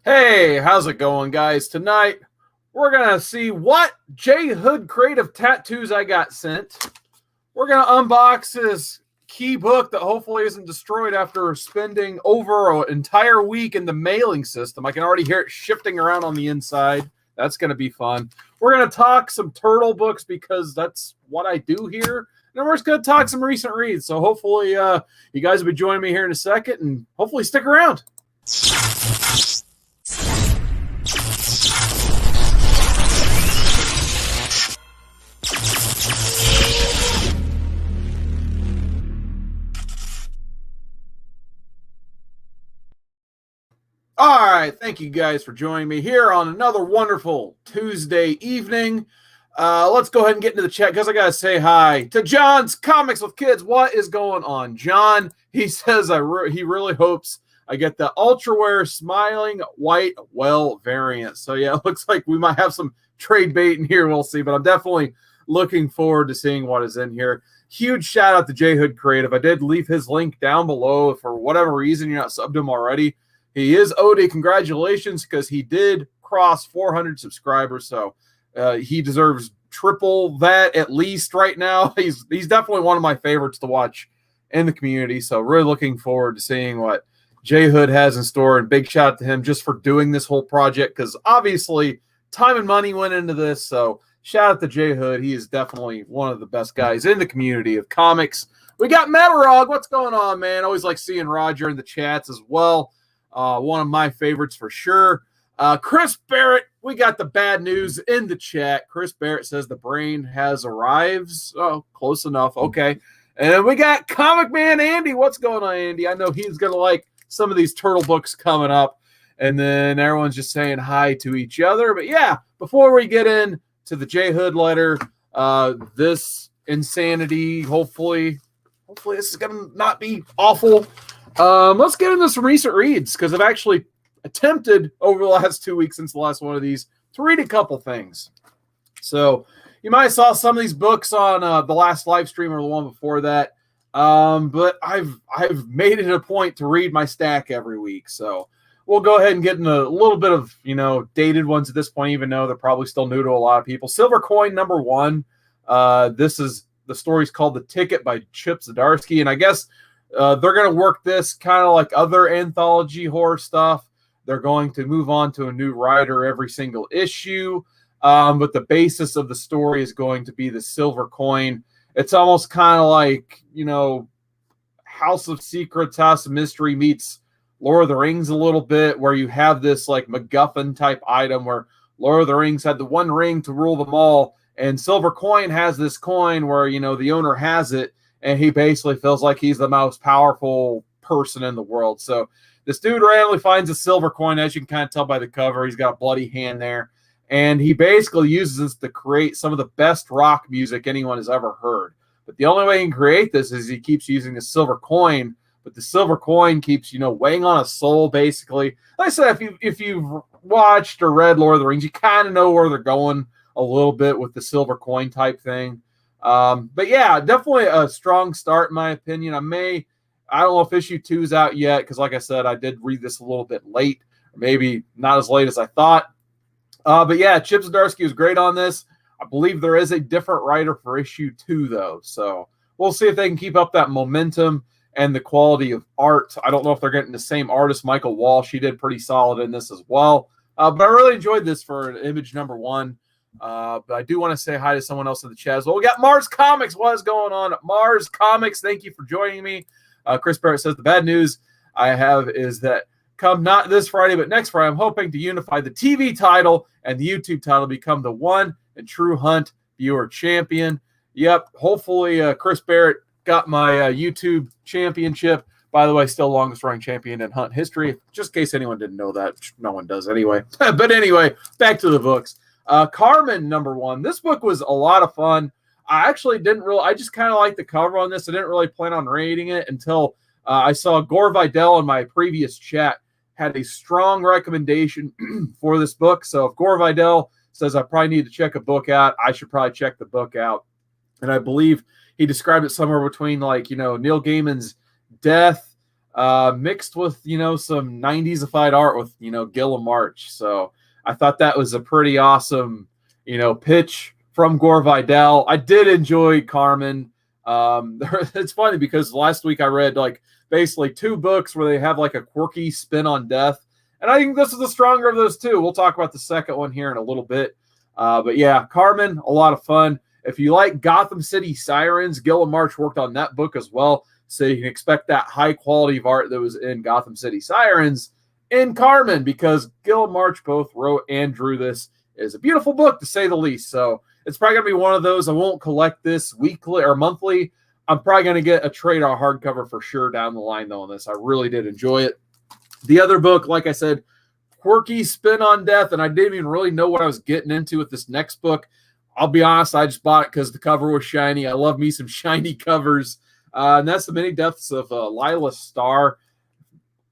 Hey, how's it going, guys? Tonight, we're going to see what J Hood creative tattoos I got sent. We're going to unbox this key book that hopefully isn't destroyed after spending over an entire week in the mailing system. I can already hear it shifting around on the inside. That's going to be fun. We're going to talk some turtle books because that's what I do here. And then we're just going to talk some recent reads. So hopefully you guys will be joining me here in a second and hopefully stick around. All right, thank you guys for joining me here on another wonderful Tuesday evening. Let's go ahead and get into the chat because I got to say hi to John's Comics with Kids. What is going on, John? He says he really hopes I get the Ultra Wear Smiling White Well variant. So, yeah, it looks like we might have some trade bait in here. We'll see, but I'm definitely looking forward to seeing what is in here. Huge shout out to J Hood Creative. I did leave his link down below. If for whatever reason you're not subbed to him already, he is owed a congratulations because he did cross 400 subscribers. So he deserves triple that at least right now. He's definitely one of my favorites to watch in the community. So really looking forward to seeing what J Hood has in store. And big shout out to him just for doing this whole project because obviously time and money went into this. So shout out to J Hood. He is definitely one of the best guys in the community of comics. We got Metarog. What's going on, man? Always like seeing Roger in the chats as well. One of my favorites for sure. Chris Barrett, we got the bad news in the chat. Chris Barrett says the brain has arrived. Oh, close enough. Okay. And then we got Comic Man Andy. What's going on, Andy? I know he's going to like some of these turtle books coming up. And then everyone's just saying hi to each other. But yeah, before we get into the J Hood letter, this insanity, hopefully this is going to not be awful. Let's get into some recent reads because I've actually attempted over the last 2 weeks since the last one of these to read a couple things. So you might have saw some of these books on the last live stream or the one before that. But I've made it a point to read my stack every week. So we'll go ahead and get into a little bit of, dated ones at this point, even though they're probably still new to a lot of people. Silver Coin #1. This is the story's called The Ticket by Chip Zdarsky. And I guess they're going to work this kind of like other anthology horror stuff. They're going to move on to a new writer every single issue. But the basis of the story is going to be the Silver Coin. It's almost kind of like, House of Secrets, House of Mystery meets Lord of the Rings a little bit, where you have this like MacGuffin type item where Lord of the Rings had the one ring to rule them all. And Silver Coin has this coin where, the owner has it. And he basically feels like he's the most powerful person in the world. So this dude randomly finds a silver coin, as you can kind of tell by the cover. He's got a bloody hand there. And he basically uses this to create some of the best rock music anyone has ever heard. But the only way he can create this is he keeps using the silver coin. But the silver coin keeps, weighing on a soul, basically. Like I said, if you've watched or read Lord of the Rings, you kind of know where they're going a little bit with the silver coin type thing. But yeah, definitely a strong start in my opinion. I don't know if issue 2 is out yet because, like I said, I did read this a little bit late, or maybe not as late as I thought. But yeah, Chip Zdarsky was great on this. I believe there is a different writer for issue 2 though, so we'll see if they can keep up that momentum and the quality of art. I don't know if they're getting the same artist, Michael Walsh. He did pretty solid in this as well. But I really enjoyed this for image #1. But I do want to say hi to someone else in the chat as well. We got Mars Comics. What is going on? Mars Comics, thank you for joining me. Chris Barrett says the bad news I have is that come not this Friday, but next Friday, I'm hoping to unify the TV title and the YouTube title, become the one and true Hunt viewer champion. Yep, hopefully Chris Barrett got my YouTube championship. By the way, still longest running champion in Hunt history, just in case anyone didn't know that. No one does anyway. But anyway, back to the books. Carmen #1. This book was a lot of fun. I just kind of liked the cover on this. I didn't really plan on reading it until I saw Gore Vidal in my previous chat had a strong recommendation for this book. So if Gore Vidal says I probably need to check a book out, I should probably check the book out. And I believe he described it somewhere between Neil Gaiman's death mixed with, some 90s-ified art with, Gil March. So I thought that was a pretty awesome, pitch from Gore Vidal. I did enjoy Carmen. It's funny because last week I read like basically 2 books where they have like a quirky spin on death. And I think this is the stronger of those 2. We'll talk about the second one here in a little bit. But yeah, Carmen, a lot of fun. If you like Gotham City Sirens, Gil March worked on that book as well. So you can expect that high quality of art that was in Gotham City Sirens in Carmen, because Gil and March both wrote and drew this. It's a beautiful book, to say the least. So it's probably going to be one of those. I won't collect this weekly or monthly. I'm probably going to get a trade or a hardcover for sure down the line, though, on this. I really did enjoy it. The other book, like I said, quirky spin on death, and I didn't even really know what I was getting into with this next book. I'll be honest, I just bought it because the cover was shiny. I love me some shiny covers. And that's the many deaths of Lila Starr.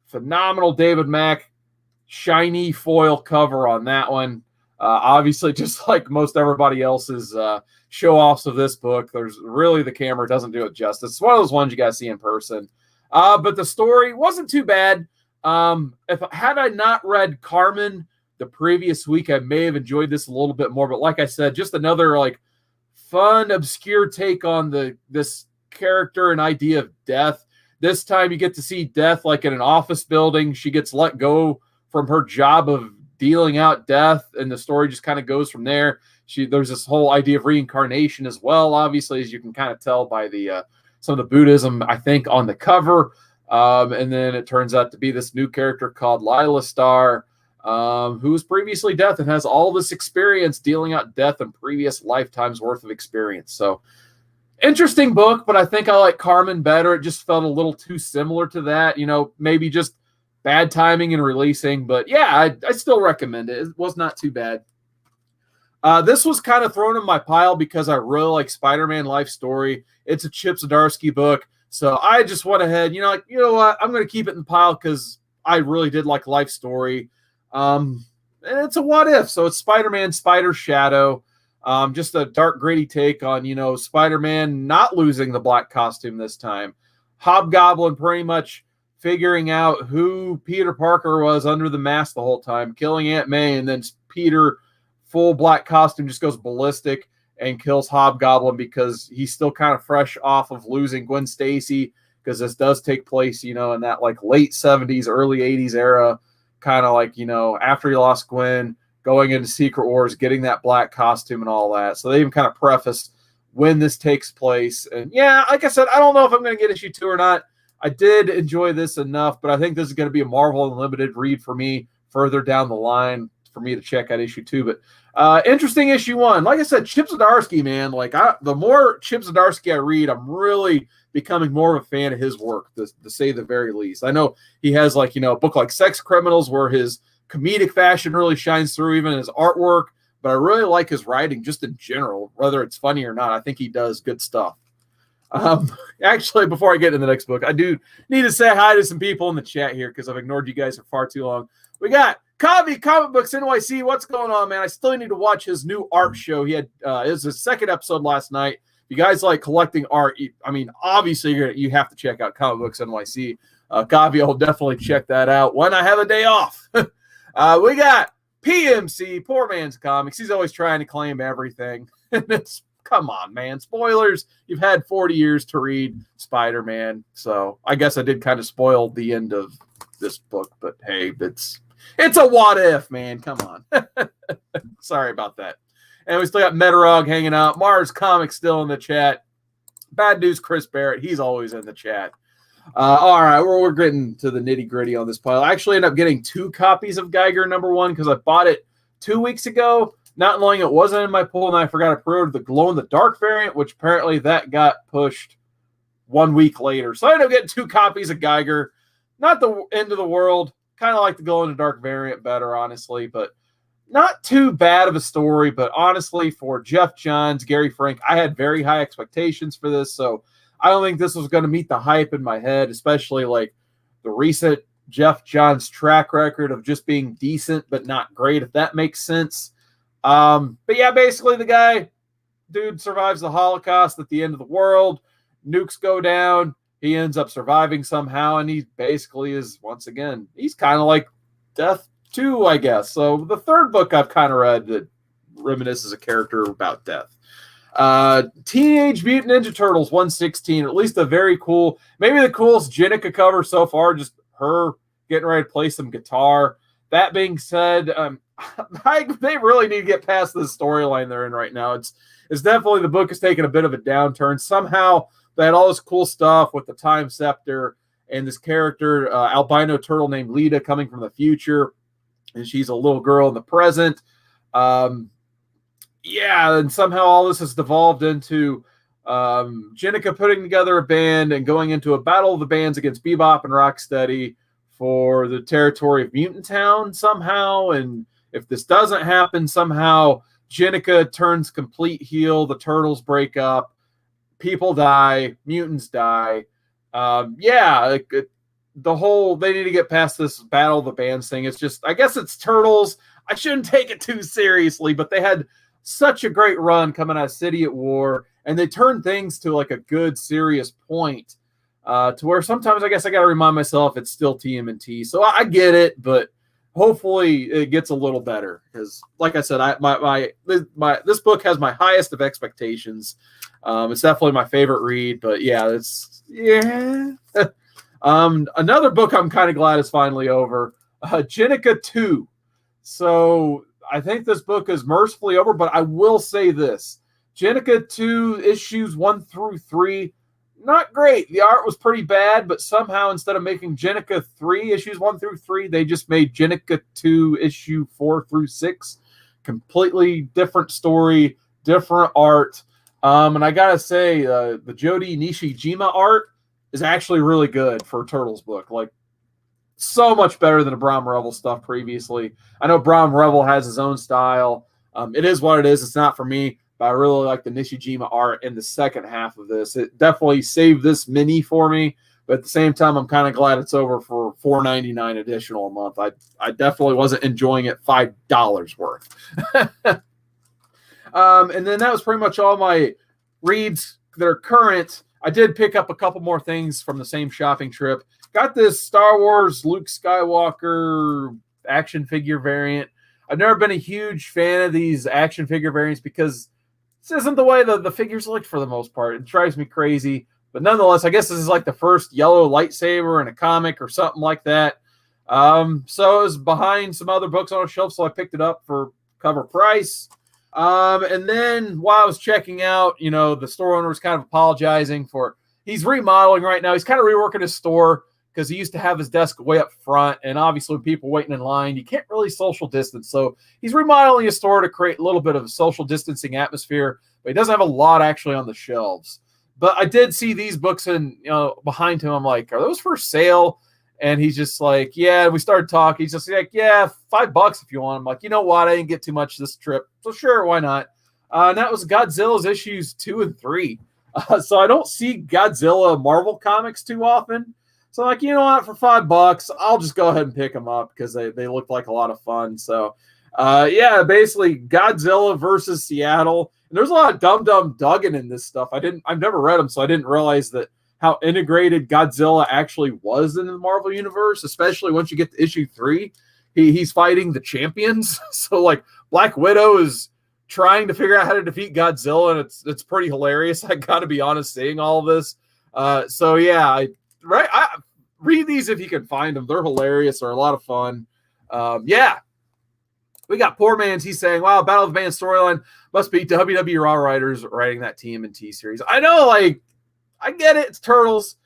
Phenomenal David Mack, shiny foil cover on that one. Obviously, just like most everybody else's show-offs of this book, there's really, the camera doesn't do it justice. It's one of those ones you got to see in person. But the story wasn't too bad. Had I not read Carmen the previous week, I may have enjoyed this a little bit more. But like I said, just another like fun, obscure take on this character and idea of death. This time you get to see death like in an office building. She gets let go from her job of dealing out death, and the story just kind of goes from there. There's this whole idea of reincarnation as well, obviously, as you can kind of tell by the some of the Buddhism, I think, on the cover. And then it turns out to be this new character called Lila Starr, who was previously death and has all this experience dealing out death in previous lifetimes worth of experience. So interesting book, but I think I like Carmen better. It just felt a little too similar to that, maybe just bad timing and releasing. But yeah, I still recommend it. It was not too bad. This was kind of thrown in my pile because I really like Spider-Man Life Story. It's a Chip Zdarsky book. So I just went ahead, you know what? I'm going to keep it in the pile because I really did like Life Story. And it's a what if. So it's Spider-Man Spider Shadow. Just a dark, gritty take on, Spider-Man not losing the black costume this time. Hobgoblin pretty much figuring out who Peter Parker was under the mask the whole time, killing Aunt May, and then Peter, full black costume, just goes ballistic and kills Hobgoblin because he's still kind of fresh off of losing Gwen Stacy, because this does take place, in that like late 70s, early 80s era, kind of like, after he lost Gwen, going into Secret Wars, getting that black costume and all that. So they even kind of preface when this takes place. And yeah, like I said, I don't know if I'm going to get issue 2 or not. I did enjoy this enough, but I think this is going to be a Marvel Unlimited read for me further down the line for me to check out issue 2. But interesting issue 1. Like I said, Chip Zdarsky, man, the more Chip Zdarsky I read, I'm really becoming more of a fan of his work, to say the very least. I know he has a book like Sex Criminals where his comedic fashion really shines through, even his artwork, but I really like his writing just in general, whether it's funny or not. I think he does good stuff. Actually, before I get into the next book, I do need to say hi to some people in the chat here because I've ignored you guys for far too long. We got Kavi Comic Books NYC. What's going on, man? I still need to watch his new art show. He had it was his second episode last night. If you guys like collecting art, I mean, obviously you have to check out Comic Books NYC. Kavi will definitely check that out when I have a day off. We got PMC, Poor Man's Comics. He's always trying to claim everything. Come on, man. Spoilers. You've had 40 years to read Spider-Man. So I guess I did kind of spoil the end of this book. But hey, it's a what if, man. Come on. Sorry about that. And we still got Metarog hanging out. Mars Comics still in the chat. Bad News Chris Barrett. He's always in the chat. All right, we're getting to the nitty-gritty on this pile. I actually ended up getting 2 copies of Geiger #1 because I bought it 2 weeks ago, not knowing it wasn't in my pool, and I forgot to pre-order the glow-in-the-dark variant, which apparently that got pushed 1 week later. So I ended up getting 2 copies of Geiger. Not the end of the world. Kind of like the glow-in-the-dark variant better, honestly, but not too bad of a story. But honestly, for Jeff Johns, Gary Frank, I had very high expectations for this, so I don't think this was going to meet the hype in my head, especially like the recent Jeff Johns track record of just being decent but not great, if that makes sense. But yeah, basically the dude survives the Holocaust at the end of the world. Nukes go down. he ends up surviving somehow, and he basically is, once again, he's kind of like Death too, I guess. So the third book I've kind of read that reminisces a character about death. Teenage Mutant Ninja Turtles 116, at least a very cool, maybe the coolest Jennika cover so far, just her getting ready to play some guitar. That being said, they really need to get past this storyline they're in right now. It's definitely, the book is taking a bit of a downturn. Somehow they had all this cool stuff with the Time Scepter and this character, albino turtle named Lita, coming from the future, and she's a little girl in the present. And somehow all this has devolved into Jennika putting together a band and going into a battle of the bands against Bebop and Rocksteady for the territory of Mutant Town somehow. And if this doesn't happen, somehow Jennika turns complete heel, the Turtles break up, people die, mutants die. The whole, they need to get past this battle of the bands thing. It's just, I guess it's Turtles. I shouldn't take it too seriously, but they had such a great run coming out of City at War, and they turned things to like a good, serious point, to where sometimes I guess I got to remind myself it's still TMNT. So I get it, but hopefully it gets a little better, because, like I said, this book has my highest of expectations. It's definitely my favorite read, but another book I'm kind of glad is finally over, Jennika 2. So I think this book is mercifully over, but I will say this. Jennika 2 issues 1 through 3, not great. The art was pretty bad, but somehow instead of making Jennika 3 issues 1 through 3, they just made Jennika 2 issue 4 through 6. Completely different story, different art. And I gotta say, the Jody Nishijima art is actually really good for a Turtles book. Like, so much better than the Brom Revel stuff previously. I know Brom Revel has his own style. It is what it is. It's not for me, but I really like the Nishijima art in the second half of this. It definitely saved this mini for me, but at the same time, I'm kind of glad it's over for $4.99 additional a month. I definitely wasn't enjoying it $5 worth. And then that was pretty much all my reads that are current. I did pick up a couple more things from the same shopping trip. Got this Star Wars Luke Skywalker action figure variant. I've never been a huge fan of these action figure variants because this isn't the way the figures look for the most part. It drives me crazy. But nonetheless, I guess this is like the first yellow lightsaber in a comic or something like that. So it was behind some other books on a shelf, so I picked it up for cover price. And then while I was checking out, the store owner was kind of apologizing for, he's remodeling right now. He's kind of reworking his store because he used to have his desk way up front. And obviously with people waiting in line, you can't really social distance. So he's remodeling his store to create a little bit of a social distancing atmosphere, but he doesn't have a lot actually on the shelves. But I did see these books behind him. I'm like, are those for sale? And he's just like, yeah. We started talking. He's just like, yeah, $5 if you want. I'm like, you know what? I didn't get too much this trip. So sure, why not? And that was Godzilla's issues 2 and 3. So I don't see Godzilla Marvel comics too often. So I'm like, you know what? For $5, I'll just go ahead and pick them up because they looked like a lot of fun. So basically Godzilla versus Seattle. And there's a lot of Dum Duggan in this stuff. I've never read them, so I didn't realize that how integrated Godzilla actually was in the Marvel universe, especially once you get to issue 3. He's fighting the champions. So like Black Widow is trying to figure out how to defeat Godzilla, and it's pretty hilarious. I got to be honest, seeing all of this. I read these if you can find them. They're hilarious. They're a lot of fun. We got Poor Man's. He's saying, wow, Battle of the Bands storyline must be WWE Raw writers writing that TMNT series. I know, like, I get it. It's Turtles.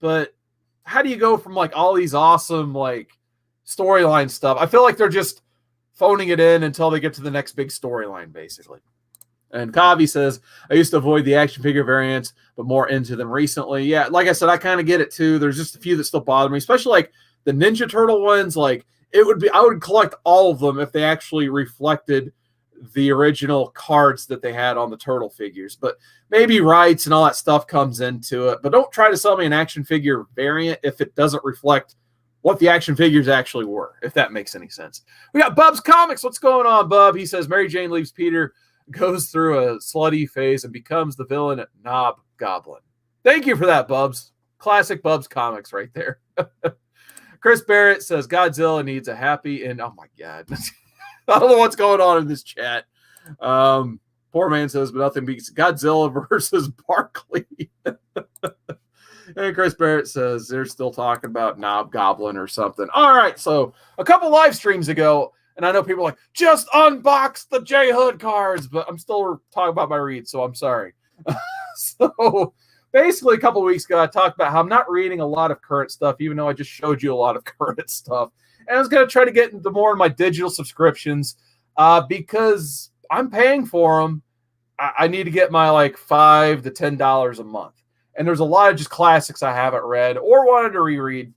But how do you go from, like, all these awesome, like, storyline stuff? I feel like they're just phoning it in until they get to the next big storyline, basically. And Kavi says, I used to avoid the action figure variants, but more into them recently. Yeah, like I said, I kind of get it, too. There's just a few that still bother me, especially, like, the Ninja Turtle ones. Like, I would collect all of them if they actually reflected the original cards that they had on the Turtle figures. But maybe rights and all that stuff comes into it. But don't try to sell me an action figure variant if it doesn't reflect what the action figures actually were, if that makes any sense. We got Bub's Comics. What's going on, Bub? He says, Mary Jane leaves Peter, goes through a slutty phase, and becomes the villain at Knob Goblin. Thank you for that, Bubs. Classic Bubs comics right there. Chris Barrett says Godzilla needs a happy and oh my God. I don't know what's going on in this chat. Poor man says, but nothing beats Godzilla versus Barkley. And Chris Barrett says they're still talking about Knob Goblin or something. All right, so a couple live streams ago, and I know people are like, just unbox the J Hood cards, but I'm still talking about my read, so I'm sorry. So basically, a couple of weeks ago, I talked about how I'm not reading a lot of current stuff, even though I just showed you a lot of current stuff. And I was going to try to get into more of my digital subscriptions because I'm paying for them. I need to get my like $5 to $10 a month. And there's a lot of just classics I haven't read or wanted to reread.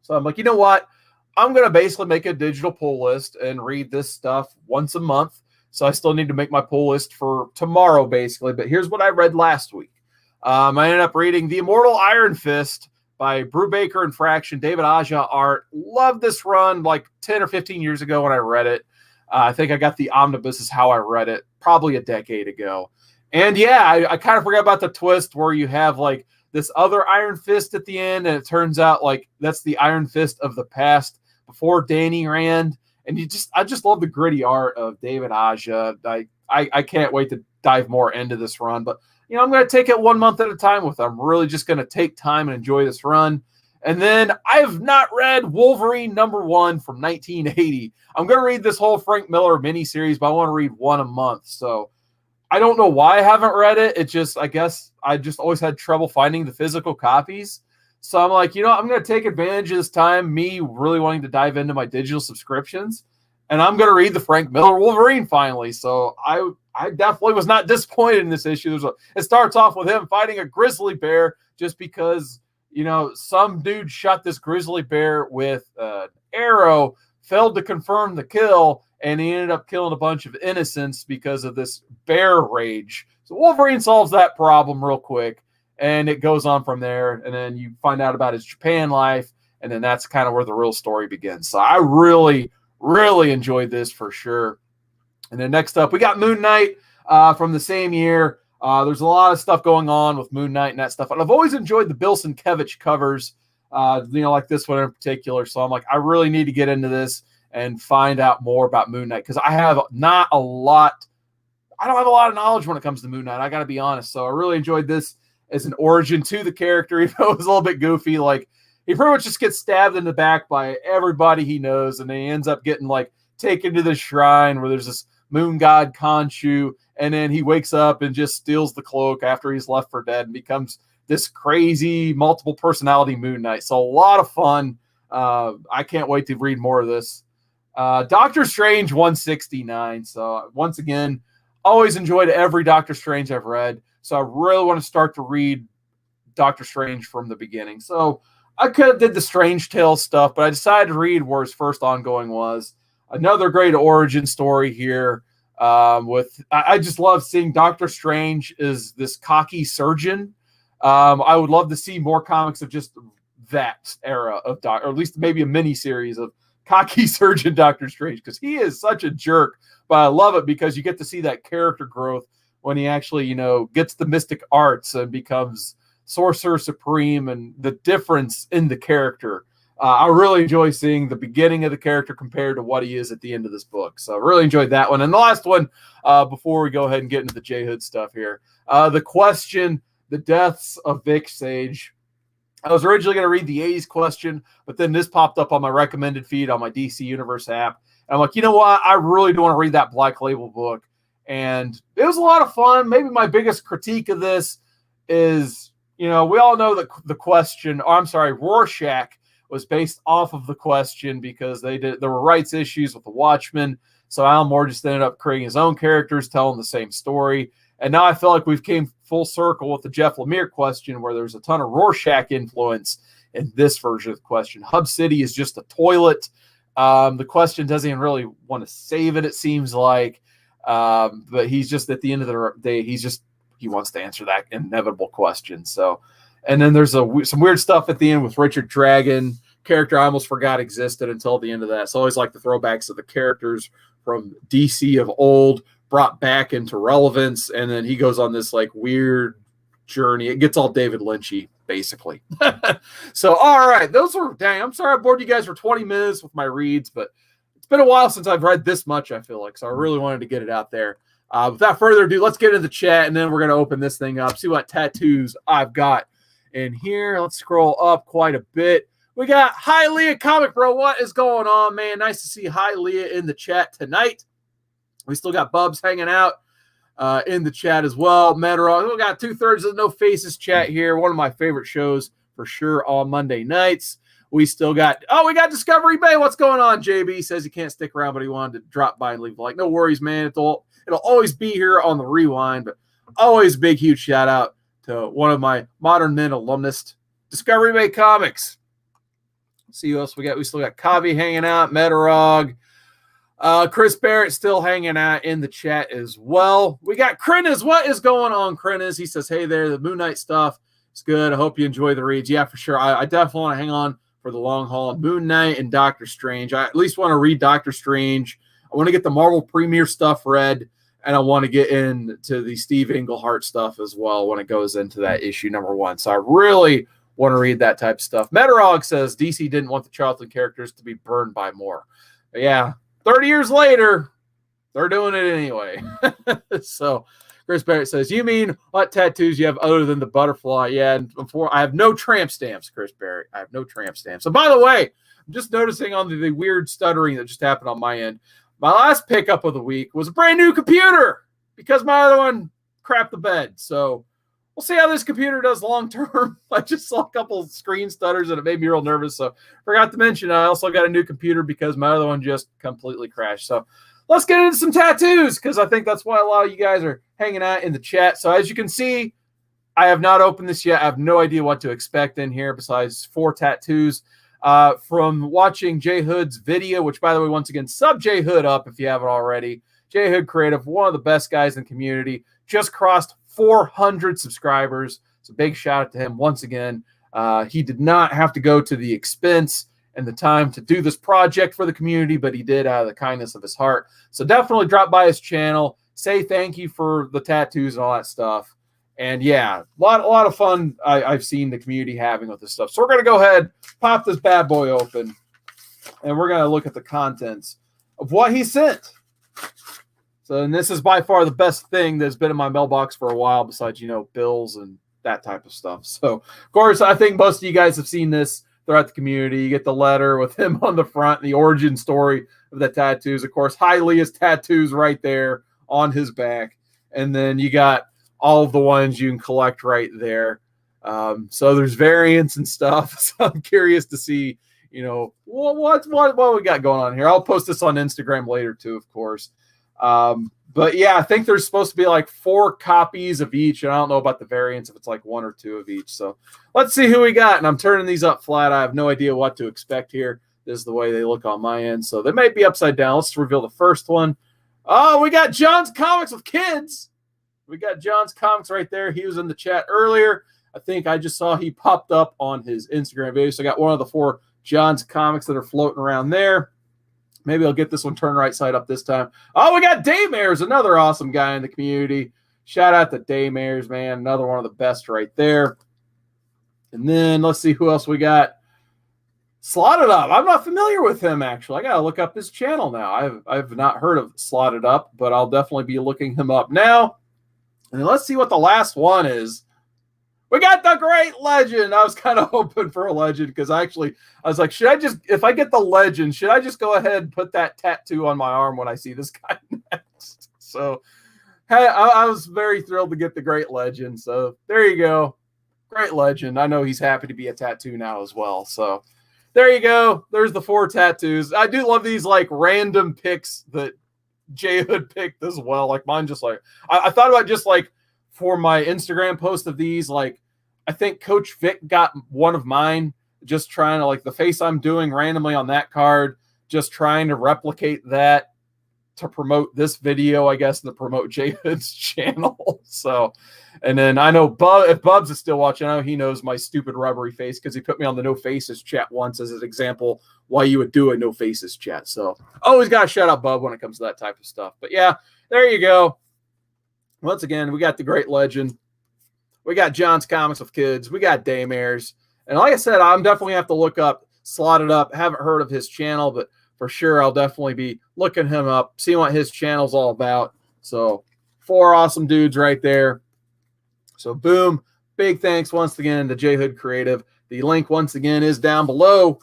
So I'm like, you know what? I'm going to basically make a digital pull list and read this stuff once a month. So I still need to make my pull list for tomorrow, basically. But here's what I read last week. I ended up reading The Immortal Iron Fist by Brubaker and Fraction, David Aja art. Loved this run like 10 or 15 years ago when I read it. I think I got the omnibus is how I read it, probably a decade ago. And yeah, I kind of forgot about the twist where you have like this other Iron Fist at the end, and it turns out like that's the Iron Fist of the past before Danny Rand. And I just love the gritty art of David Aja. I can't wait to dive more into this run, but you know, I'm going to take it 1 month at a time with it. I'm really just going to take time and enjoy this run. And then I have not read Wolverine #1 from 1980. I'm going to read this whole Frank Miller miniseries, but I want to read one a month. So I don't know why I haven't read it. It just, I guess I just always had trouble finding the physical copies. So I'm like, you know, I'm going to take advantage of this time, me really wanting to dive into my digital subscriptions. And I'm going to read the Frank Miller Wolverine finally. So I definitely was not disappointed in this issue. It starts off with him fighting a grizzly bear just because, you know, some dude shot this grizzly bear with an arrow, failed to confirm the kill, and he ended up killing a bunch of innocents because of this bear rage. So Wolverine solves that problem real quick, and it goes on from there. And then you find out about his Japan life, and then that's kind of where the real story begins. So I really enjoyed this for sure. And then next up, we got Moon Knight from the same year. There's a lot of stuff going on with Moon Knight and that stuff. And I've always enjoyed the Bill Sienkiewicz covers, you know, like this one in particular. So I'm like, I really need to get into this and find out more about Moon Knight because I don't have a lot of knowledge when it comes to Moon Knight. I got to be honest. So I really enjoyed this as an origin to the character, even though it was a little bit goofy. Like, he pretty much just gets stabbed in the back by everybody he knows, and then he ends up getting like taken to the shrine where there's this moon god Khonshu, and then he wakes up and just steals the cloak after he's left for dead and becomes this crazy multiple personality Moon Knight. So a lot of fun. I can't wait to read more of this. Doctor Strange 169. So once again, always enjoyed every Doctor Strange I've read. So I really want to start to read Doctor Strange from the beginning. So I could have did the Strange Tales stuff, but I decided to read where his first ongoing was. Another great origin story here. I just love seeing Doctor Strange is this cocky surgeon. I would love to see more comics of just that era of or at least maybe a mini series of cocky surgeon Doctor Strange, because he is such a jerk. But I love it because you get to see that character growth when he actually, you know, gets the mystic arts and becomes Sorcerer Supreme, and the difference in the character. I really enjoy seeing the beginning of the character compared to what he is at the end of this book. So I really enjoyed that one. And the last one, before we go ahead and get into the J Hood stuff here, The Question, The Deaths of Vic Sage. I was originally going to read the 80s Question, but then this popped up on my recommended feed on my DC Universe app. And I'm like, you know what? I really do want to read that Black Label book. And it was a lot of fun. Maybe my biggest critique of this is, you know, we all know that the Question, Rorschach was based off of the Question because there were rights issues with the Watchmen. So Alan Moore just ended up creating his own characters, telling the same story. And now I feel like we've came full circle with the Jeff Lemire Question, where there's a ton of Rorschach influence in this version of the Question. Hub City is just a toilet. The Question doesn't even really want to save it, it seems like. But he's just, at the end of the day, he wants to answer that inevitable question. So, and then there's some weird stuff at the end with Richard Dragon, character I almost forgot existed until the end of that. So I always like the throwbacks of the characters from DC of old brought back into relevance. And then he goes on this like weird journey. It gets all David Lynchy. basically. So, all right, those were, dang, I'm sorry I bored you guys for 20 minutes with my reads, but it's been a while since I've read this much, I feel like, so I really wanted to get it out there. Without further ado, let's get into the chat, and then we're going to open this thing up, see what tattoos I've got in here. Let's scroll up quite a bit. We got Hi Leah Comic Bro. What is going on, man? Nice to see Hi Leah in the chat tonight. We still got Bubs hanging out in the chat as well. Metarog. We got 2/3 of the No Faces chat here. One of my favorite shows for sure on Monday nights. We still got, we got Discovery Bay. What's going on? JB says he can't stick around, but he wanted to drop by and leave a like. No worries, man. It'll always be here on the rewind, but always big, huge shout out to one of my Modern Men alumnus, Discovery Bay Comics. See who else we got. We still got Kavi hanging out, Metarog. Chris Barrett still hanging out in the chat as well. We got Krinas. What is going on, Krinas? He says, hey there, the Moon Knight stuff is good. I hope you enjoy the reads. Yeah, for sure. I definitely want to hang on for the long haul. Moon Knight and Doctor Strange. I at least want to read Doctor Strange. I want to get the Marvel Premiere stuff read, and I want to get into the Steve Englehart stuff as well when it goes into that issue #1. So I really want to read that type of stuff. Metarog says DC didn't want the Charlton characters to be burned by Moore. But yeah, 30 years later, they're doing it anyway. So Chris Barrett says, you mean what tattoos you have other than the butterfly? Yeah, and before I have no tramp stamps, Chris Barrett. I have no tramp stamps. So by the way, I'm just noticing on the weird stuttering that just happened on my end. My last pickup of the week was a brand new computer because my other one crapped the bed. So we'll see how this computer does long term. I just saw a couple of screen stutters and it made me real nervous. So forgot to mention I also got a new computer because my other one just completely crashed. So let's get into some tattoos because I think that's why a lot of you guys are hanging out in the chat. So as you can see, I have not opened this yet. I have no idea what to expect in here besides 4 tattoos. From watching J Hood's video, which by the way, once again, sub J Hood up if you haven't already. J Hood Creative, one of the best guys in the community, just crossed 400 subscribers. So big shout out to him once again. He did not have to go to the expense and the time to do this project for the community, but he did out of the kindness of his heart. So definitely drop by his channel, say thank you for the tattoos and all that stuff. And yeah, a lot of fun I've seen the community having with this stuff. So we're going to go ahead, pop this bad boy open, and we're going to look at the contents of what he sent. So, and this is by far the best thing that's been in my mailbox for a while besides, bills and that type of stuff. So, of course, I think most of you guys have seen this throughout the community. You get the letter with him on the front, the origin story of the tattoos. Of course, Hi Leah's tattoos right there on his back. And then you got all of the ones you can collect right there. So there's variants and stuff. So I'm curious to see, what we got going on here. I'll post this on Instagram later too, of course. But yeah, I think there's supposed to be like 4 copies of each. And I don't know about the variants if it's like 1 or 2 of each. So let's see who we got. And I'm turning these up flat. I have no idea what to expect here. This is the way they look on my end. So they might be upside down. Let's reveal the first one. Oh, we got John's Comics with Kids. We got John's Comics right there. He was in the chat earlier. I think I just saw he popped up on his Instagram video. So I got one of the 4 John's Comics that are floating around there. Maybe I'll get this one turned right side up this time. Oh, we got Daymares, another awesome guy in the community. Shout out to Daymares, man. Another one of the best right there. And then let's see who else we got. Slotted Up. I'm not familiar with him, actually. I got to look up his channel now. I've not heard of Slotted Up, but I'll definitely be looking him up now. And then let's see what the last one is. We got the Great Legend. I was kind of hoping for a legend because I was like, if I get the legend, should I just go ahead and put that tattoo on my arm when I see this guy next? So, hey, I was very thrilled to get the Great Legend. So there you go. Great Legend. I know he's happy to be a tattoo now as well. So there you go. There's the 4 tattoos. I do love these like random picks that J Hood picked as well. Like mine, just like I thought about just like for my Instagram post of these, like I think Coach Vic got one of mine, just trying to like the face I'm doing randomly on that card, just trying to replicate that to promote this video, I guess, to promote J Hood's channel. So, and then I know if Bubs is still watching, I know he knows my stupid rubbery face because he put me on the No Faces chat once as an example why you would do a No Faces chat. So always got to shout out Bub when it comes to that type of stuff. But yeah, there you go. Once again, we got the Great Legend. We got John's Comics with Kids. We got Daymares. And like I said, I'm definitely have to look up Slotted Up. Haven't heard of his channel, but for sure I'll definitely be looking him up, seeing what his channel's all about. So 4 awesome dudes right there. So boom. Big thanks once again to J Hood Creative. The link once again is down below.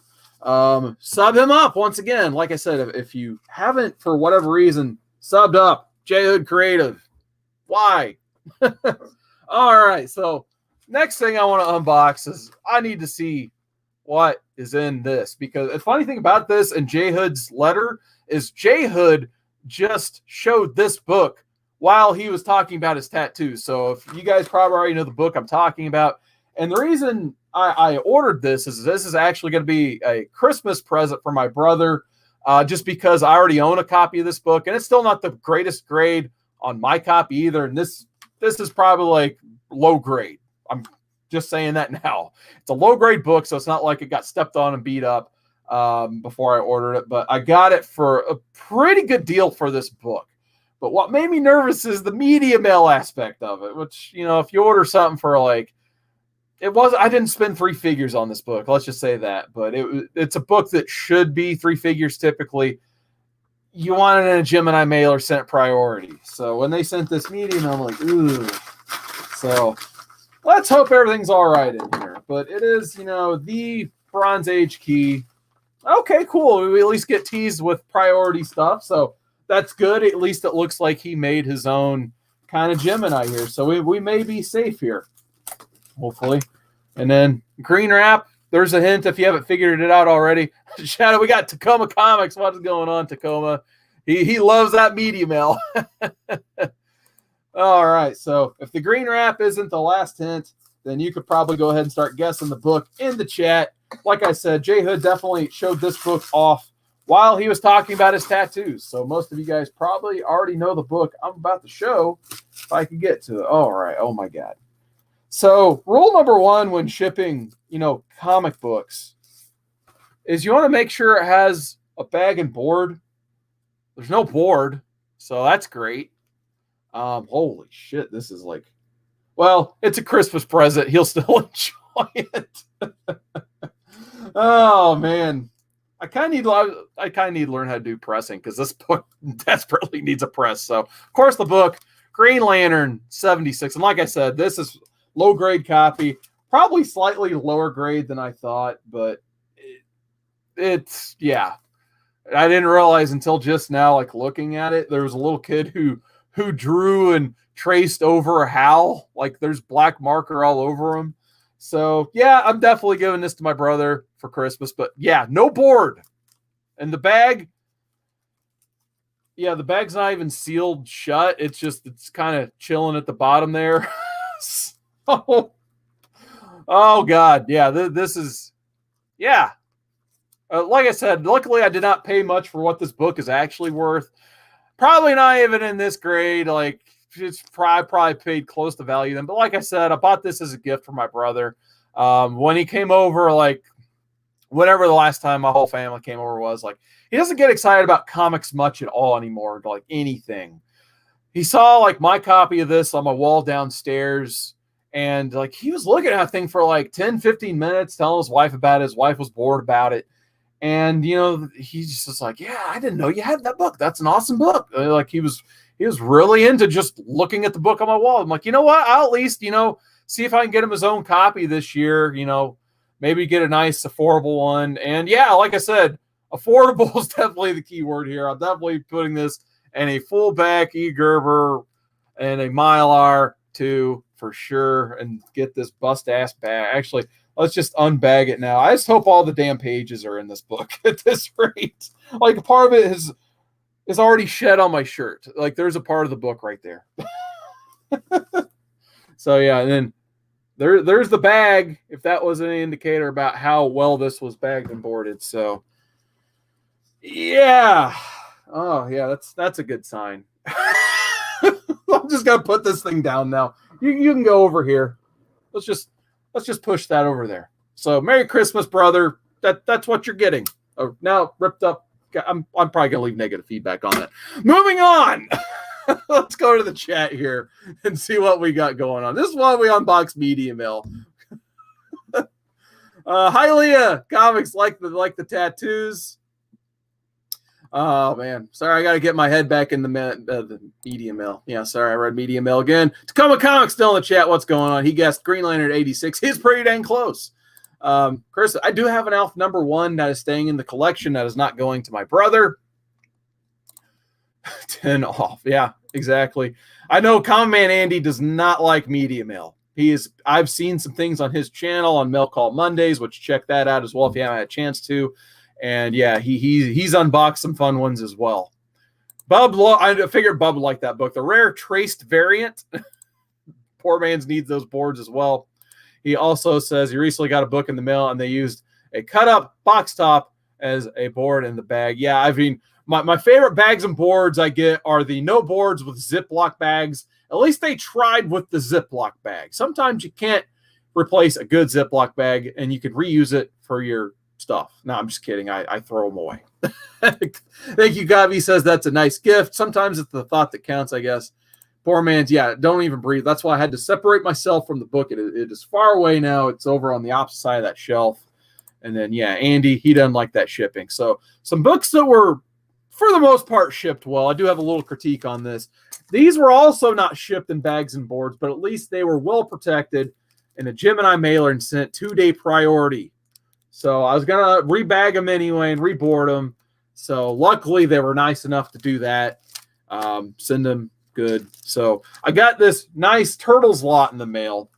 Sub him up once again. Like I said, if you haven't for whatever reason subbed up J Hood Creative, why? All right, so next thing I want to unbox is I need to see what is in this, because the funny thing about this and J Hood's letter is J Hood just showed this book while he was talking about his tattoos. So if you guys probably already know the book I'm talking about, and the reason I ordered this is actually going to be a Christmas present for my brother, just because I already own a copy of this book, and it's still not the greatest grade on my copy either. And this is probably like low grade. I'm just saying that now. It's a low grade book, so it's not like it got stepped on and beat up before I ordered it. But I got it for a pretty good deal for this book. But what made me nervous is the media mail aspect of it, which, you know, if you order something for like, I didn't spend 3 figures on this book. Let's just say that. But it's a book that should be 3 figures typically. You want it in a Gemini mailer sent priority. So when they sent this medium, I'm like, ooh. So let's hope everything's all right in here. But it is, you know, the Bronze Age key. Okay, cool. We at least get teased with priority stuff. So that's good. At least it looks like he made his own kind of Gemini here. So we may be safe here, hopefully. And then green wrap. There's a hint if you haven't figured it out already. Shadow, we got Tacoma Comics. What is going on, Tacoma? He loves that media mail. All right. So if the green wrap isn't the last hint, then you could probably go ahead and start guessing the book in the chat. Like I said, J Hood definitely showed this book off while he was talking about his tattoos. So most of you guys probably already know the book I'm about to show if I could get to it. All right. Oh, my God. So rule number 1 when shipping, you know, comic books is you want to make sure it has a bag and board. There's no board, so that's great. Holy shit, this is like, well, it's a Christmas present. He'll still enjoy it. Oh man, I kind of need to learn how to do pressing because this book desperately needs a press. So of course the book Green Lantern 76, and like I said, this is low grade copy, probably slightly lower grade than I thought, but it's yeah. I didn't realize until just now, like looking at it, there was a little kid who drew and traced over Hal. Like there's black marker all over him. So yeah, I'm definitely giving this to my brother for Christmas. But yeah, no board. And the bag, yeah, the bag's not even sealed shut. It's kind of chilling at the bottom there. So, oh God, yeah, this is, yeah. Like I said, luckily I did not pay much for what this book is actually worth. Probably not even in this grade. Like it's probably paid close to value then. But like I said, I bought this as a gift for my brother. When he came over, like whatever the last time my whole family came over was, like he doesn't get excited about comics much at all anymore, like anything. He saw like my copy of this on my wall downstairs, and like he was looking at that thing for like 10, 15 minutes, telling his wife about it. His wife was bored about it. And, you know, he's just like, yeah, I didn't know you had that book. That's an awesome book. Like he was really into just looking at the book on my wall. I'm like, you know what? I'll at least, you know, see if I can get him his own copy this year, you know, maybe get a nice affordable one. And yeah, like I said, affordable is definitely the key word here. I'm definitely putting this in a full back e-Gerber and a Mylar too, for sure. And get this bust ass bag. Actually, let's just unbag it now. I just hope all the damn pages are in this book at this rate. Like part of it is already shed on my shirt. Like there's a part of the book right there. So yeah, and then there's the bag, if that was an indicator about how well this was bagged and boarded. So yeah. Oh yeah, that's a good sign. I'm just gonna put this thing down now. You can go over here. Let's just push that over there. So Merry Christmas, brother. That's what you're getting. Oh, now ripped up. I'm probably gonna leave negative feedback on that. Moving on. let's go to the chat here and see what we got going on. This is why we unbox Media Mail. Hi, Leah. Comics like the tattoos. Oh, man. Sorry, I got to get my head back in the Media Mail. Yeah, sorry, I read Media Mail again. Tacoma Comics still in the chat. What's going on? He guessed Green Lantern 86. He's pretty dang close. Chris, I do have an Alf #1 that is staying in the collection that is not going to my brother. 10 off. Yeah, exactly. I know Common Man Andy does not like Media Mail. I've seen some things on his channel on Mail Call Mondays, which check that out as well if you haven't had a chance to. And yeah, he's unboxed some fun ones as well. I figured Bub would like that book. The rare traced variant. Poor man's needs those boards as well. He also says he recently got a book in the mail and they used a cut up box top as a board in the bag. Yeah, I mean, my favorite bags and boards I get are the no boards with Ziploc bags. At least they tried with the Ziploc bag. Sometimes you can't replace a good Ziploc bag and you can reuse it for your stuff. No, I'm just kidding. I throw them away. Thank you, Gavi says that's a nice gift. Sometimes it's the thought that counts, I guess. Poor man's, yeah, don't even breathe. That's why I had to separate myself from the book. It is far away now. It's over on the opposite side of that shelf. And then, yeah, Andy, he doesn't like that shipping. So some books that were, for the most part, shipped well. I do have a little critique on this. These were also not shipped in bags and boards, but at least they were well protected in a Gemini mailer and sent 2-day priority. So I was going to rebag them anyway and reboard them. So luckily they were nice enough to do that. Send them good. So I got this nice Turtles lot in the mail,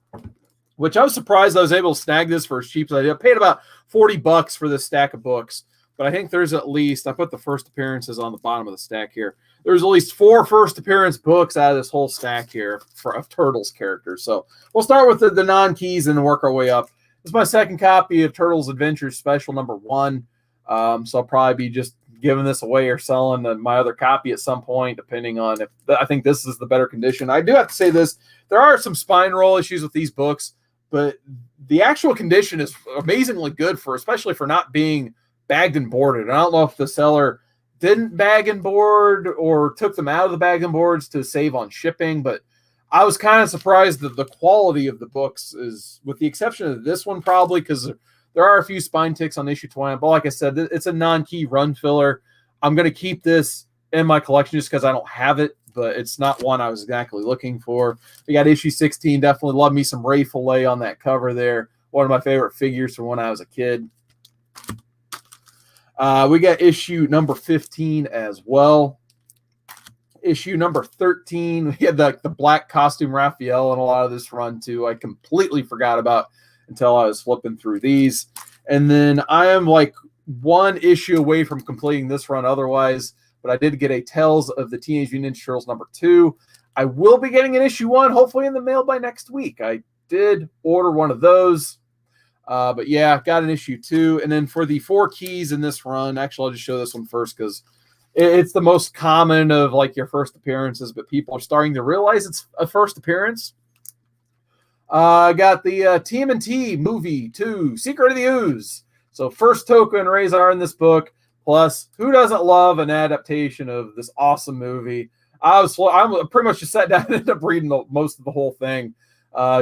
which I was surprised I was able to snag this for as cheap as I did. I paid about $40 for this stack of books, but I think there's at least, I put the first appearances on the bottom of the stack here. There's at least 4 first appearance books out of this whole stack here of Turtles characters. So we'll start with the non-keys and work our way up. This is my second copy of Turtles Adventures Special #1. So I'll probably be just giving this away or selling my other copy at some point, depending on if I think this is the better condition. I do have to say this. There are some spine roll issues with these books, but the actual condition is amazingly good especially for not being bagged and boarded. I don't know if the seller didn't bag and board or took them out of the bag and boards to save on shipping, but I was kind of surprised that the quality of the books is, with the exception of this one probably, because there are a few spine ticks on issue 20, but like I said, it's a non-key run filler. I'm going to keep this in my collection just because I don't have it, but it's not one I was exactly looking for. We got issue 16. Definitely love me some Ray Fillet on that cover there. One of my favorite figures from when I was a kid. We got issue number 15 as well. Issue number 13, we had the black costume Raphael in a lot of this run too. I completely forgot about until I was flipping through these. And then I am like one issue away from completing this run otherwise, but I did get a Tales of the Teenage Mutant Ninja Turtles #2. I will be getting an issue 1 hopefully in the mail by next week. I did order one of those. But yeah, got an issue 2. And then for the 4 keys in this run, actually I'll just show this one first because it's the most common of like your first appearances, but people are starting to realize it's a first appearance. I got the TMNT movie 2, Secret of the Ooze. So first Toka and Razor in this book. Plus, who doesn't love an adaptation of this awesome movie? I pretty much just sat down and ended up reading most of the whole thing.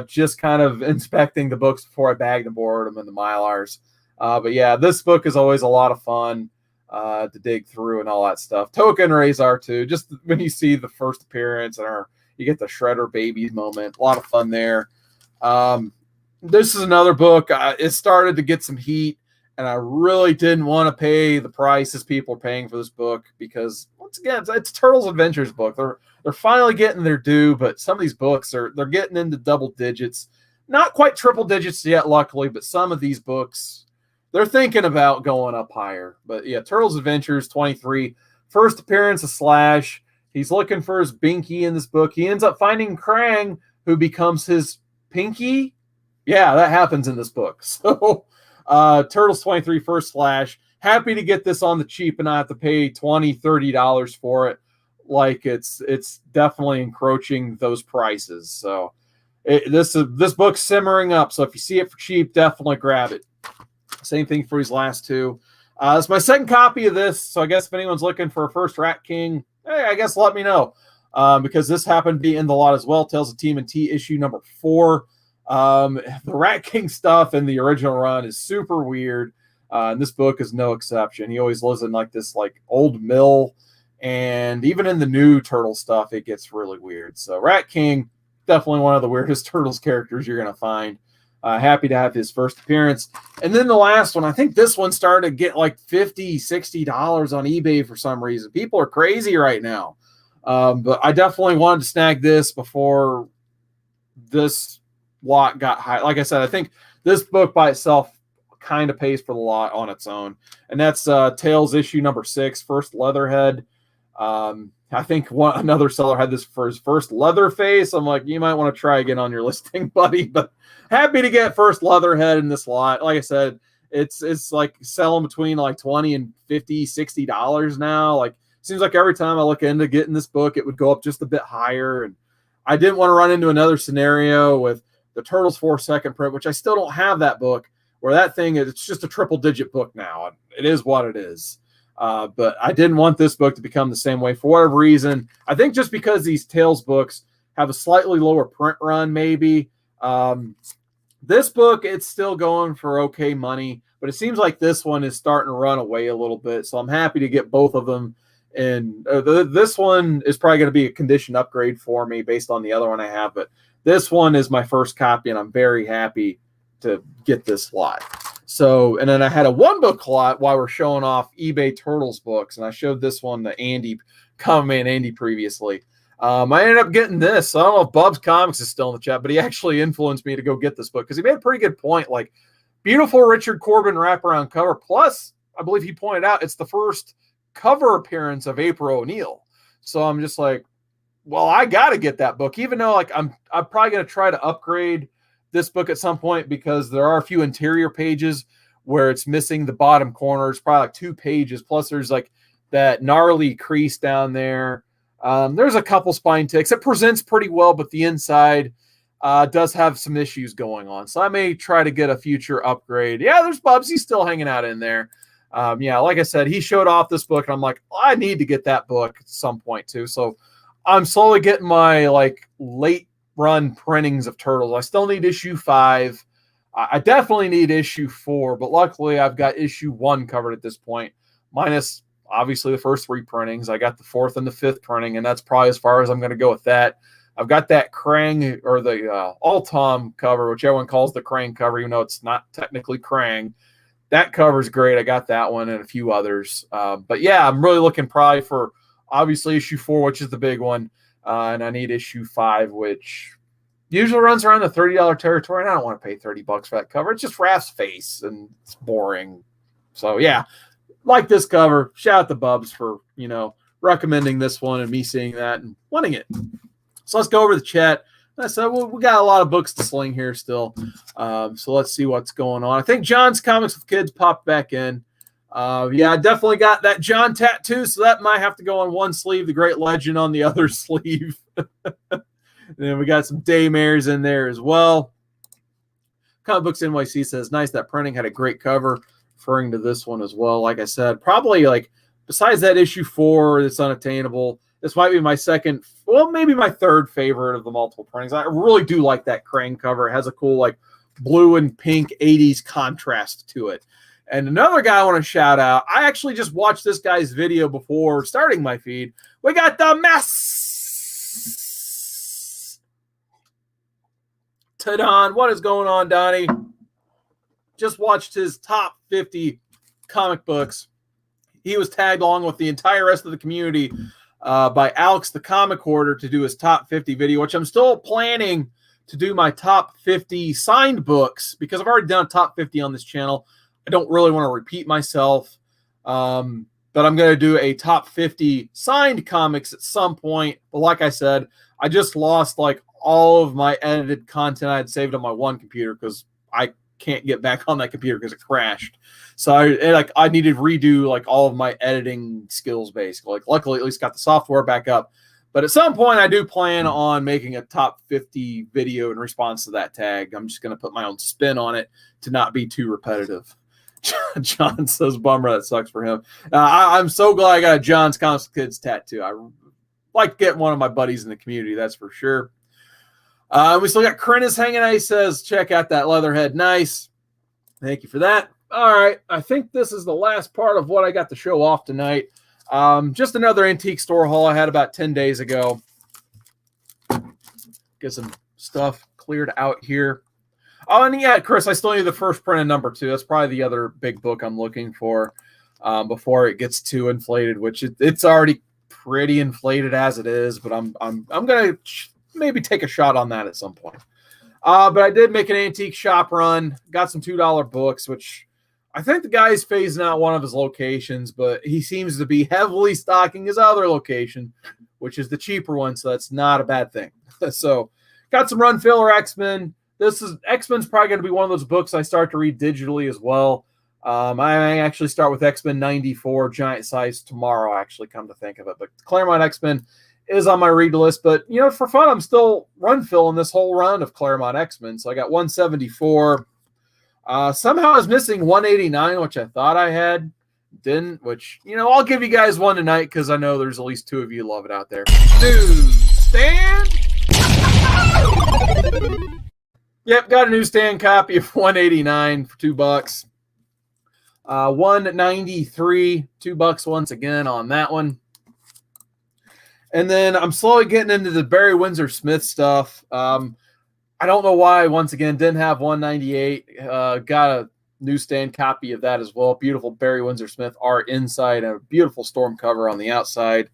Just kind of inspecting the books before I bagged and boarded them in the Mylars. But yeah, this book is always a lot of fun to dig through and all that stuff. Toka and Razor too. Just when you see the first appearance and you get the Shredder babies moment, a lot of fun there. This is another book. It started to get some heat, and I really didn't want to pay the prices people are paying for this book because, once again, it's Turtles Adventures book. They're finally getting their due, but some of these books they're getting into double digits, not quite triple digits yet, luckily. But some of these books, they're thinking about going up higher. But yeah, Turtles Adventures 23, first appearance of Slash. He's looking for his Binky in this book. He ends up finding Krang, who becomes his Pinky. Yeah, that happens in this book. So Turtles 23, first Slash. Happy to get this on the cheap and not have to pay $20, $30 for it. Like it's definitely encroaching those prices. So this book's simmering up. So if you see it for cheap, definitely grab it. Same thing for these last 2. It's my second copy of this. So I guess if anyone's looking for a first Rat King, hey, I guess let me know. because this happened to be in the lot as well. Tales of TMNT issue number 4. The Rat King stuff in the original run is super weird. And this book is no exception. He always lives in like this like old mill, and even in the new Turtle stuff, it gets really weird. So Rat King, definitely one of the weirdest Turtles characters you're going to find. Happy to have his first appearance. And then the last one, I think this one started to get like $50, $60 on eBay for some reason. People are crazy right now. But I definitely wanted to snag this before this lot got high. Like I said, I think this book by itself kind of pays for the lot on its own. And that's Tales issue number 6, First Leatherhead. I think another seller had this for his first Leatherface. I'm like, you might want to try again on your listing, buddy. But happy to get First Leatherhead in this lot. Like I said, it's like selling between like $20 and $50, $60 now. Like, seems like every time I look into getting this book, it would go up just a bit higher. And I didn't want to run into another scenario with the Turtles 4 second print, which I still don't have that book, where that thing is, it's just a triple-digit book now. It is what it is. But I didn't want this book to become the same way for whatever reason. I think just because these Tales books have a slightly lower print run, maybe. This book, it's still going for okay money, but it seems like this one is starting to run away a little bit. So I'm happy to get both of them. And this one is probably going to be a condition upgrade for me based on the other one I have. But this one is my first copy, and I'm very happy to get this lot. So, and then I had a one book lot while we're showing off eBay Turtles books, and I showed this one to Andy, Common Man Andy previously. I ended up getting this. So I don't know if Bub's Comics is still in the chat, but he actually influenced me to go get this book because he made a pretty good point. Like, beautiful Richard Corbin wraparound cover. Plus, I believe he pointed out it's the first cover appearance of April O'Neil. So I'm just like, well, I got to get that book, even though like I'm probably going to try to upgrade this book at some point because there are a few interior pages where it's missing the bottom corner. It's probably like 2 pages. Plus there's like that gnarly crease down there. There's a couple spine ticks. It presents pretty well, but the inside does have some issues going on. So I may try to get a future upgrade. Yeah, there's Bubsy still hanging out in there. Yeah, like I said, he showed off this book, and I'm like, I need to get that book at some point too. So I'm slowly getting my like late run printings of Turtles. I still need issue 5. I definitely need issue 4, but luckily I've got issue 1 covered at this point, minus obviously the first 3 printings. I got the 4th and the 5th printing, and that's probably as far as I'm going to go with that. I've got that Krang, or the All-Tom cover, which everyone calls the Krang cover, even though it's not technically Krang. That cover's great. I got that one and a few others. But yeah, I'm really looking probably for obviously issue 4, which is the big one. And I need issue 5, which usually runs around the $30 territory. And I don't want to pay $30 for that cover. It's just Raph's face and it's boring. So yeah, like this cover. Shout out to Bubs for, recommending this one and me seeing that and wanting it. So let's go over the chat. I said, well, we got a lot of books to sling here still. So let's see what's going on. I think John's Comics with Kids popped back in. Yeah, I definitely got that John tattoo, so that might have to go on one sleeve, the Great Legend on the other sleeve. And then we got some Daymares in there as well. Comic Books NYC says, nice, that printing had a great cover, referring to this one as well. Like I said, probably like besides that issue 4 that's unattainable, this might be my second, well, maybe my third favorite of the multiple printings. I really do like that Krang cover. It has a cool like blue and pink 80s contrast to it. And another guy I want to shout out, I actually just watched this guy's video before starting my feed. We got the Mastodon. What is going on, Donnie? Just watched his top 50 comic books. He was tagged along with the entire rest of the community by Alex the Comic Hoarder to do his top 50 video, which I'm still planning to do my top 50 signed books because I've already done a top 50 on this channel. I don't really want to repeat myself, but I'm going to do a top 50 signed comics at some point. But like I said, I just lost like all of my edited content I had saved on my one computer because I can't get back on that computer because it crashed. So I needed to redo like all of my editing skills basically. Like luckily at least got the software back up. But at some point I do plan on making a top 50 video in response to that tag. I'm just going to put my own spin on it to not be too repetitive. John says, bummer, that sucks for him. I'm so glad I got a John's Comics Kids tattoo. like getting one of my buddies in the community, that's for sure. We still got Krennis hanging out. He says, check out that Leatherhead. Nice. Thank you for that. All right. I think this is the last part of what I got to show off tonight. Just another antique store haul I had about 10 days ago. Get some stuff cleared out here. Oh, and yeah, Chris, I still need the first print of number 2. That's probably the other big book I'm looking for before it gets too inflated, which it's already pretty inflated as it is, but I'm gonna maybe take a shot on that at some point. But I did make an antique shop run, got some $2 books, which I think the guy's phasing out one of his locations, but he seems to be heavily stocking his other location, which is the cheaper one, so that's not a bad thing. So got some run filler X-Men. X-Men's probably going to be one of those books I start to read digitally as well. I actually start with X-Men 94 giant size tomorrow, actually, come to think of it. But Claremont X-Men is on my read list. But, you know, for fun, I'm still run filling this whole run of Claremont X-Men. So I got 174. Somehow I was missing 189, which I thought I had. Didn't, which, you know, I'll give you guys one tonight because I know there's at least 2 of you love it out there. Newsstand. Yep, got a newsstand copy of 189 for $2. 193, $2 once again on that one. And then I'm slowly getting into the Barry Windsor Smith stuff. I don't know why, once again, didn't have 198. Got a newsstand copy of that as well. Beautiful Barry Windsor Smith art inside and a beautiful storm cover on the outside.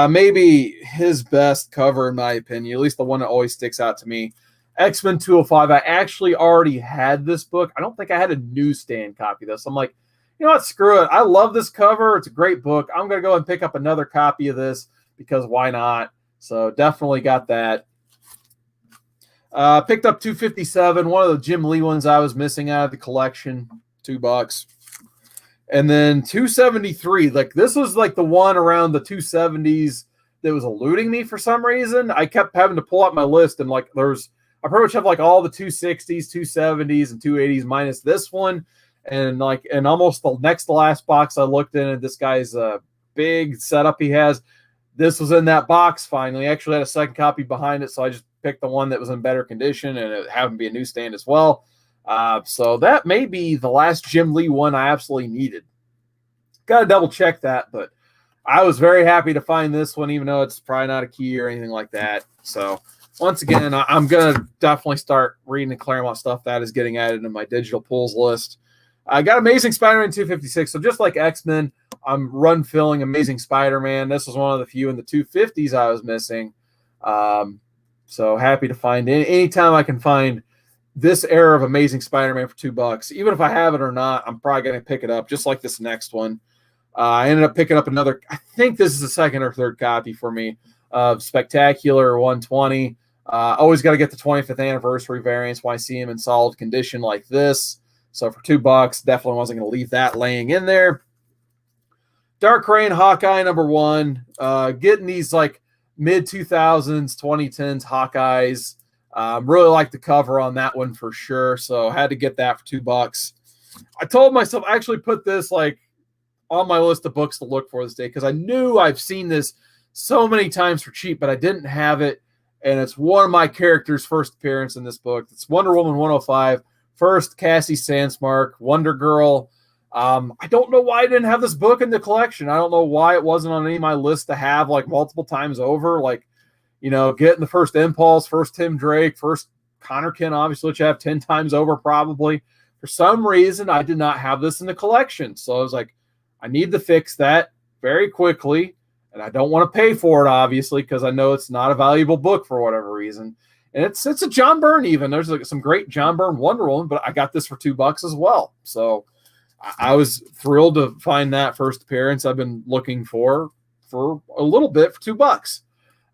Maybe his best cover, in my opinion, at least the one that always sticks out to me. X-Men 205. I actually already had this book. I don't think I had a newsstand copy of this. I'm like, you know what? Screw it. I love this cover. It's a great book. I'm going to go and pick up another copy of this because why not? So definitely got that. Picked up 257, one of the Jim Lee ones I was missing out of the collection, $2. And then 273, like this was like the one around the 270s that was eluding me for some reason. I kept having to pull up my list and like I pretty much have like all the 260s, 270s, and 280s minus this one. And almost the next to last box I looked in at this guy's big setup he has. This was in that box finally. I actually had a second copy behind it, so I just picked the one that was in better condition, and it happened to be a newsstand as well. So that may be the last Jim Lee one I absolutely needed. Got to double check that, but I was very happy to find this one, even though it's probably not a key or anything like that. So once again, I'm going to definitely start reading the Claremont stuff that is getting added to my digital pulls list. I got Amazing Spider-Man 256. So just like X-Men, I'm run filling Amazing Spider-Man. This was one of the few in the 250s I was missing. So happy to find it. Anytime I can find this era of Amazing Spider-Man for $2, even if I have it or not, I'm probably going to pick it up, just like this next one. I ended up picking up another, I think this is the second or third copy for me, of Spectacular 120. Always got to get the 25th anniversary variants when I see them in solid condition like this. So for $2, definitely wasn't going to leave that laying in there. Dark Reign Hawkeye #1. Getting these like mid-2000s, 2010s Hawkeyes. Really like the cover on that one for sure. So had to get that for $2. I told myself I actually put this like on my list of books to look for this day because I knew I've seen this so many times for cheap, but I didn't have it. And it's one of my characters' first appearance in this book. It's Wonder Woman 105. First, Cassie Sandsmark, Wonder Girl. I don't know why I didn't have this book in the collection. I don't know why it wasn't on any of my lists to have like multiple times over. Like, you know, getting the first Impulse, first Tim Drake, first Connor Kent, obviously, which I have 10 times over probably. For some reason, I did not have this in the collection. So I was like, I need to fix that very quickly. And I don't want to pay for it, obviously, because I know it's not a valuable book for whatever reason. And it's a John Byrne even. There's like some great John Byrne Wonder Woman, but I got this for $2 as well. So I was thrilled to find that first appearance I've been looking for a little bit for $2.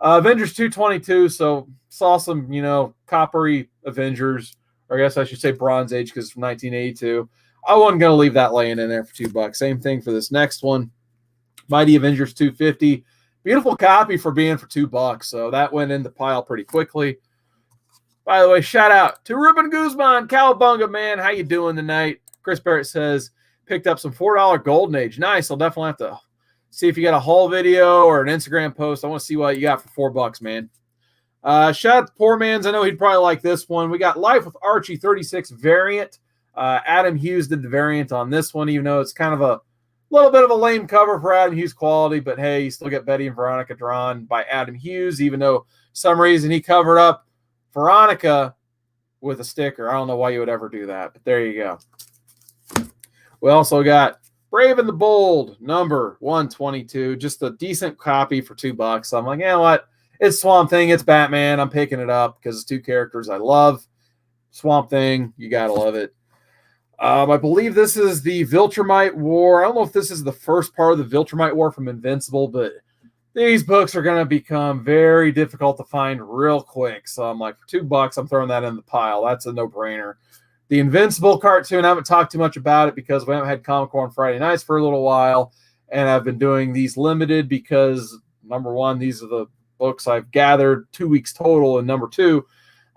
Avengers 222. So saw some, you know, coppery Avengers, or I guess I should say Bronze Age because it's from 1982. I wasn't going to leave that laying in there for $2. Same thing for this next one. Mighty Avengers 250. Beautiful copy for being for $2. So that went in the pile pretty quickly. By the way, shout out to Ruben Guzman, Cowabunga, man. How you doing tonight? Chris Barrett says, picked up some $4 Golden Age. Nice. I'll definitely have to See if you got a haul video or an Instagram post. I want to see what you got for $4, man. Shout out to Poor Man's. I know he'd probably like this one. We got Life with Archie 36 variant. Adam Hughes did the variant on this one, even though it's kind of a little bit of a lame cover for Adam Hughes quality, but hey, you still get Betty and Veronica drawn by Adam Hughes, even though for some reason he covered up Veronica with a sticker. I don't know why you would ever do that, but there you go. We also got Brave and the Bold, number 122, just a decent copy for $2. So I'm like, you know what? It's Swamp Thing. It's Batman. I'm picking it up because it's two characters I love. Swamp Thing, you got to love it. I believe this is the Viltrumite War. I don't know if this is the first part of the Viltrumite War from Invincible, but these books are going to become very difficult to find real quick. So I'm like, for $2, I'm throwing that in the pile. That's a no-brainer. The Invincible cartoon, I haven't talked too much about it because we haven't had Comic-Con on Friday nights for a little while, and I've been doing these limited because, number one, these are the books I've gathered 2 weeks total, and number two,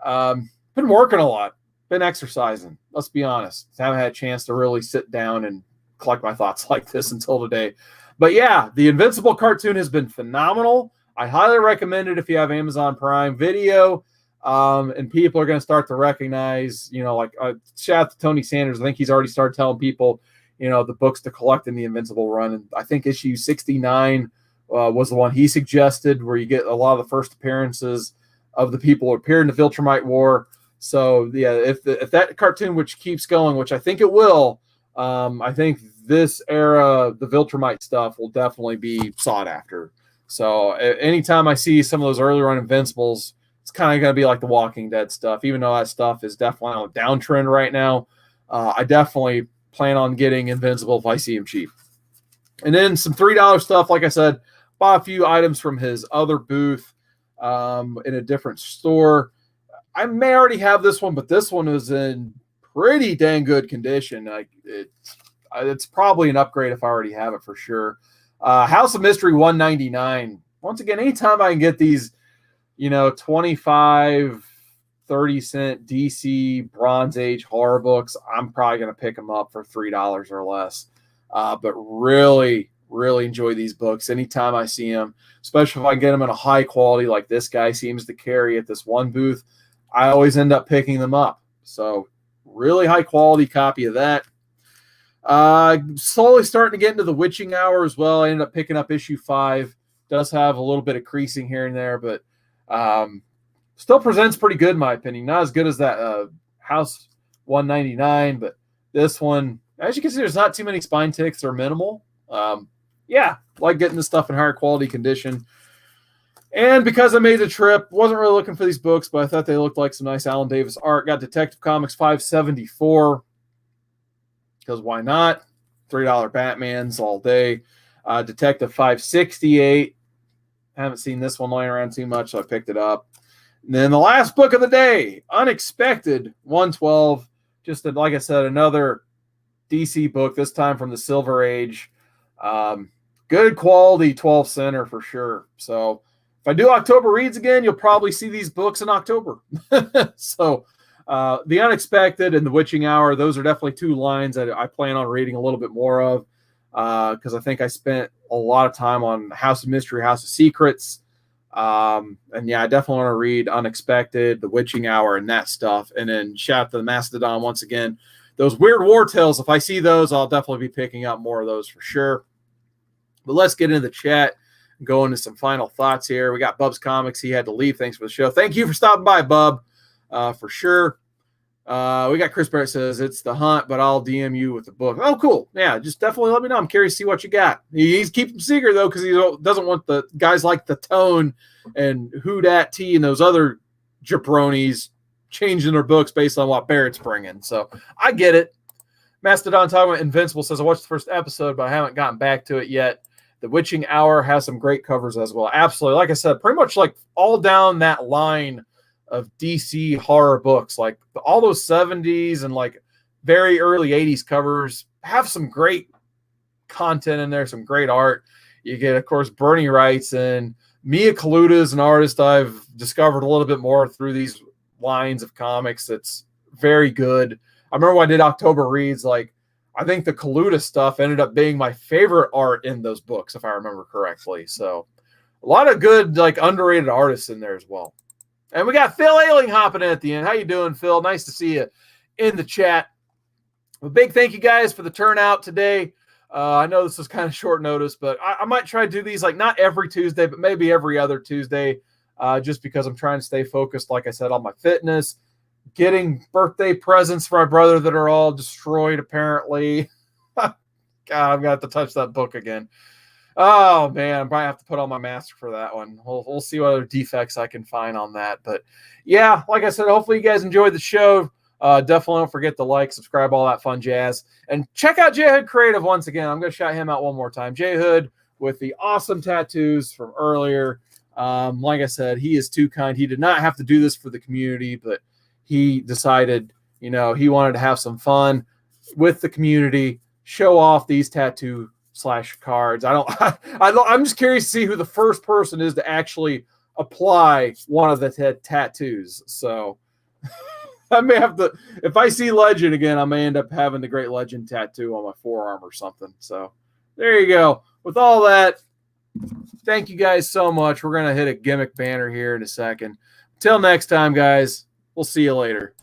been working a lot. Been exercising, let's be honest. Haven't had a chance to really sit down and collect my thoughts like this until today. But yeah, the Invincible cartoon has been phenomenal. I highly recommend it if you have Amazon Prime Video. And people are going to start to recognize, like shout out to Tony Sanders. I think he's already started telling people, the books to collect in the Invincible run. And I think issue 69 was the one he suggested, where you get a lot of the first appearances of the people who appeared in the Viltrumite War. So yeah, if that cartoon, which keeps going, which I think it will, I think this era, the Viltrumite stuff will definitely be sought after. So anytime I see some of those early run Invincibles, it's kind of going to be like the Walking Dead stuff, even though that stuff is definitely on a downtrend right now. I definitely plan on getting Invincible if I see him cheap. And then some $3 stuff, like I said, bought a few items from his other booth in a different store. I may already have this one, but this one is in pretty dang good condition. Like it's probably an upgrade if I already have it for sure. House of Mystery 199. Once again, anytime I can get these, 25, 30-cent DC Bronze Age horror books, I'm probably going to pick them up for $3 or less. But really, really enjoy these books anytime I see them, especially if I get them in a high quality like this guy seems to carry at this one booth. I always end up picking them up. So really high quality copy of that. Slowly starting to get into the Witching Hour as well. I ended up picking up issue 5. Does have a little bit of creasing here and there, but still presents pretty good in my opinion. Not as good as that House 199, but this one, as you can see, there's not too many spine ticks. They're minimal. Yeah, like getting this stuff in higher quality condition. And because I made the trip, wasn't really looking for these books, but I thought they looked like some nice Alan Davis art. Got Detective Comics 574, because why not? $3 Batmans all day. Detective 568. Haven't seen this one laying around too much, so I picked it up. And then the last book of the day, Unexpected 112. Just, like I said, another DC book, this time from the Silver Age. Good quality 12 center for sure. So if I do October reads again, you'll probably see these books in October. So The Unexpected and The Witching Hour, those are definitely two lines that I plan on reading a little bit more of, because I think I spent a lot of time on House of Mystery, House of Secrets. And yeah, I definitely want to read Unexpected, The Witching Hour, and that stuff. And then shout out to the Mastodon once again. Those Weird War Tales, if I see those, I'll definitely be picking up more of those for sure. But let's get into the chat and go into some final thoughts here. We got Bub's Comics. He had to leave. Thanks for the show. Thank you for stopping by, Bub, for sure. We got Chris Barrett says, it's the hunt, but I'll DM you with the book. Oh, cool. Yeah, just definitely let me know. I'm curious to see what you got. He's keeping secret, though, because he doesn't want the guys like the Tone and Who Dat T and those other jabronis changing their books based on what Barrett's bringing. So I get it. Mastodon talking about Invincible says, I watched the first episode, but I haven't gotten back to it yet. The Witching Hour has some great covers as well. Absolutely. Like I said, pretty much like all down that line of DC horror books, like all those 70s and like very early 80s covers have some great content in there, some great art. You get, of course, Bernie Wrights, and Mia Kaluta is an artist I've discovered a little bit more through these lines of comics. It's very good. I remember when I did October reads, like I think the Kaluta stuff ended up being my favorite art in those books, if I remember correctly. So a lot of good, like, underrated artists in there as well. And we got Phil Ailing hopping in at the end. How you doing, Phil? Nice to see you in the chat. A big thank you guys for the turnout today. I know this is kind of short notice, but I might try to do these like not every Tuesday, but maybe every other Tuesday, just because I'm trying to stay focused, like I said, on my fitness, getting birthday presents for my brother that are all destroyed, apparently. God, I'm going to have to touch that book again. Oh, man, I might have to put on my mask for that one. We'll see what other defects I can find on that. But, yeah, like I said, hopefully you guys enjoyed the show. Definitely don't forget to like, subscribe, all that fun jazz. And check out J Hood Creative once again. I'm going to shout him out one more time. J Hood with the awesome tattoos from earlier. Like I said, he is too kind. He did not have to do this for the community, but he decided, he wanted to have some fun with the community, show off these tattoo/cards. I'm just curious to see who the first person is to actually apply one of the tattoos. So I may have to, if I see Legend again, I may end up having the Great Legend tattoo on my forearm or something. So there you go. With all that, thank you guys so much. We're going to hit a gimmick banner here in a second. Until next time, guys, we'll see you later.